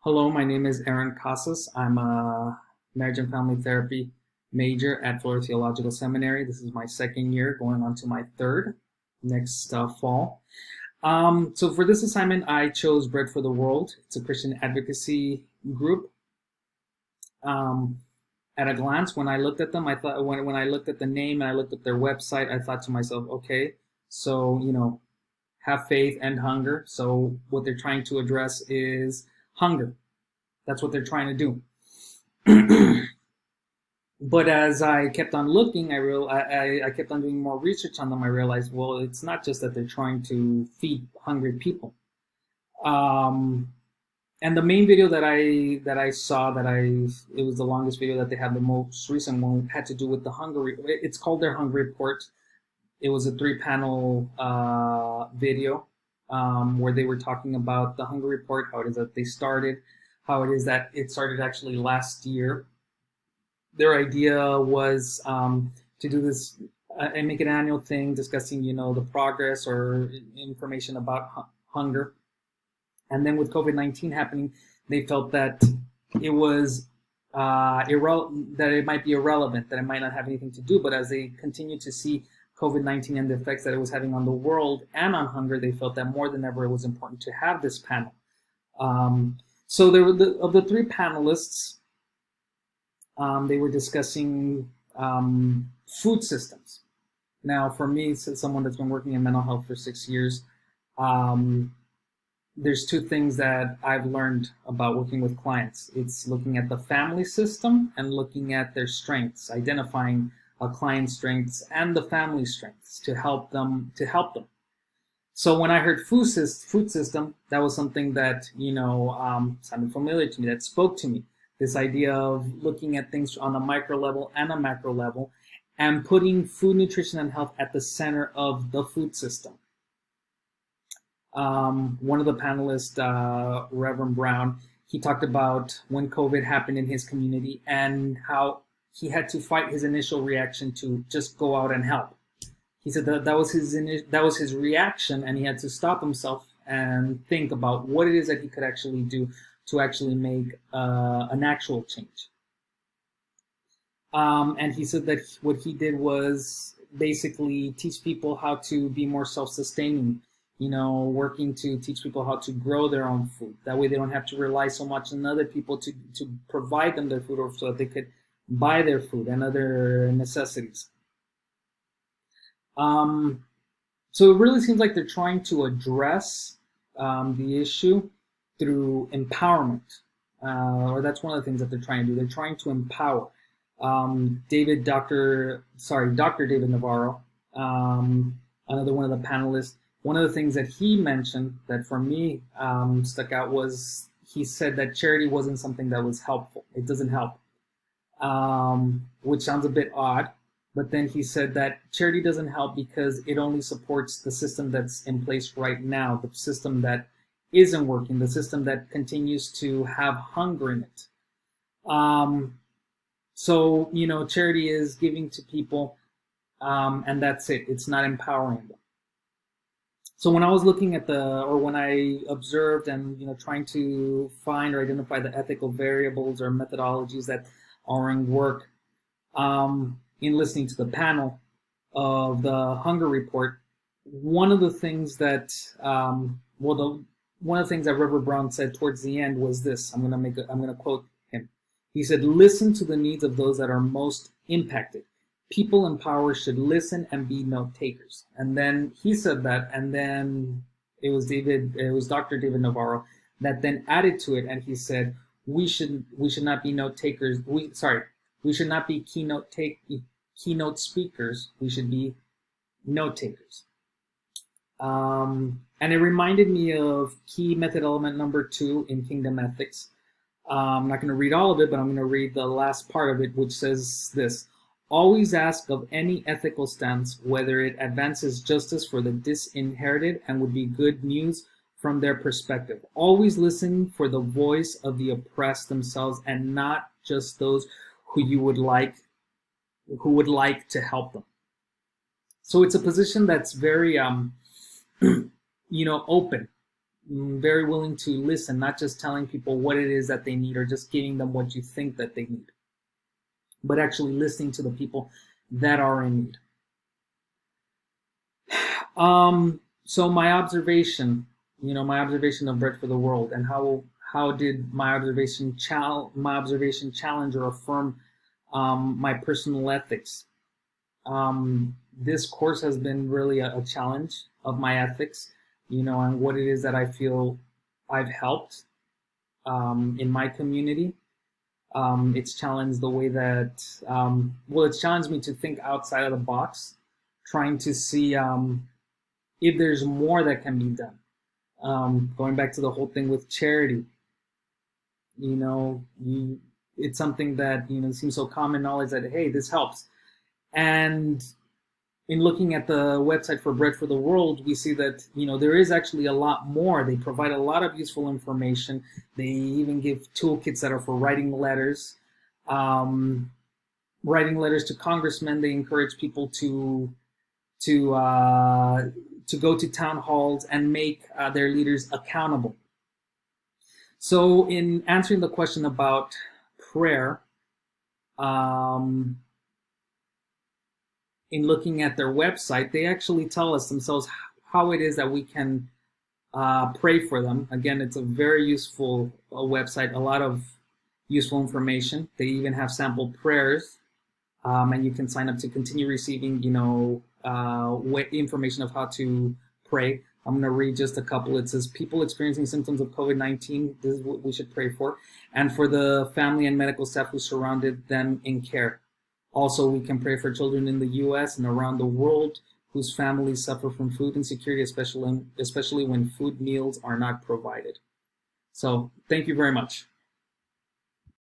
Hello, my name is Aaron Casas. I'm a marriage and family therapy major at Florida Theological Seminary. This is my second year, going on to my third next fall. So for this assignment, I chose Bread for the World. It's a Christian advocacy group. At a glance, when I looked at them, I thought when I looked at the name and I looked at their website, I thought to myself, okay, so have faith and hunger. So what they're trying to address is hunger. That's what they're trying to do. But as I kept on looking, I kept on doing more research on them. I realized, well, it's not just that they're trying to feed hungry people. And the main video that I saw it was the longest video that they had. The most recent one had to do with the hunger. It's called their hunger report. It was a 3-panel video where they were talking about the hunger report, how it is that they started, how it is that it started actually last year. Their idea was to do this and make an annual thing discussing, the progress or information about hunger. And then with COVID-19 happening, they felt that it was that it might be irrelevant, that it might not have anything to do. But as they continued to see COVID-19 and the effects that it was having on the world and on hunger, they felt that more than ever it was important to have this panel. So there were of the 3 panelists, they were discussing food systems. Now, for me, as someone that's been working in mental health for 6 years, there's 2 things that I've learned about working with clients. It's looking at the family system and looking at their strengths, identifying a client's strengths and the family strengths to help them. So when I heard food system, that was something that sounded familiar to me, that spoke to me. This idea of looking at things on a micro level and a macro level, and putting food, nutrition, and health at the center of the food system. One of the panelists, Reverend Brown, he talked about when COVID happened in his community and how he had to fight his initial reaction to just go out and help. He said that was his reaction, and he had to stop himself and think about what it is that he could actually do to actually make an actual change. And he said that what he did was basically teach people how to be more self-sustaining, working to teach people how to grow their own food. That way they don't have to rely so much on other people to provide them their food, or so that they could buy their food and other necessities. So it really seems like they're trying to address the issue through empowerment, or that's one of the things that they're trying to do. They're trying to empower. Dr. David Navarro, another one of the panelists, one of the things that he mentioned that for me stuck out was he said that charity wasn't something that was helpful. It doesn't help, which sounds a bit odd. But then he said that charity doesn't help because it only supports the system that's in place right now, the system that isn't working, the system that continues to have hunger in it. So, charity is giving to people, and that's it. It's not empowering them. So when I was looking at when I observed and, trying to find or identify the ethical variables or methodologies that are in work, in listening to the panel of the hunger report, one of the things that, one of the things that Reverend Brown said towards the end was this. I'm going to quote him. He said, "Listen to the needs of those that are most impacted. People in power should listen and be note takers." And then he said that, and then it was Dr. David Navarro that then added to it, and he said, we should not be note takers. We should not be keynote speakers. We should be note takers. And it reminded me of key method element number 2 in Kingdom Ethics. I'm not going to read all of it, but I'm going to read the last part of it, which says this: "Always ask of any ethical stance whether it advances justice for the disinherited and would be good news from their perspective. Always listen for the voice of the oppressed themselves and not just those who would like to help them." So it's a position that's very open. very willing to listen, not just telling people what it is that they need or just giving them what you think that they need, but actually listening to the people that are in need. So my observation of Bread for the World, and how did my observation challenge or affirm my personal ethics. This course has been really a challenge of my ethics, and what it is that I feel I've helped in my community. It's challenged the way that, it's challenged me to think outside of the box, trying to see if there's more that can be done. Going back to the whole thing with charity, it's something that, seems so common knowledge that, hey, this helps. And in looking at the website for Bread for the World, we see that, there is actually a lot more. They provide a lot of useful information. They even give toolkits that are for writing letters to congressmen. They encourage people to go to town halls and make their leaders accountable. So in answering the question about prayer, in looking at their website, they actually tell us themselves how it is that we can pray for them. Again, it's a very useful website, a lot of useful information. They even have sample prayers, and you can sign up to continue receiving, information of how to pray. I'm going to read just a couple. It says, people experiencing symptoms of COVID-19, this is what we should pray for, and for the family and medical staff who surrounded them in care. Also, we can pray for children in the U.S. and around the world whose families suffer from food insecurity, especially when food meals are not provided. So, thank you very much.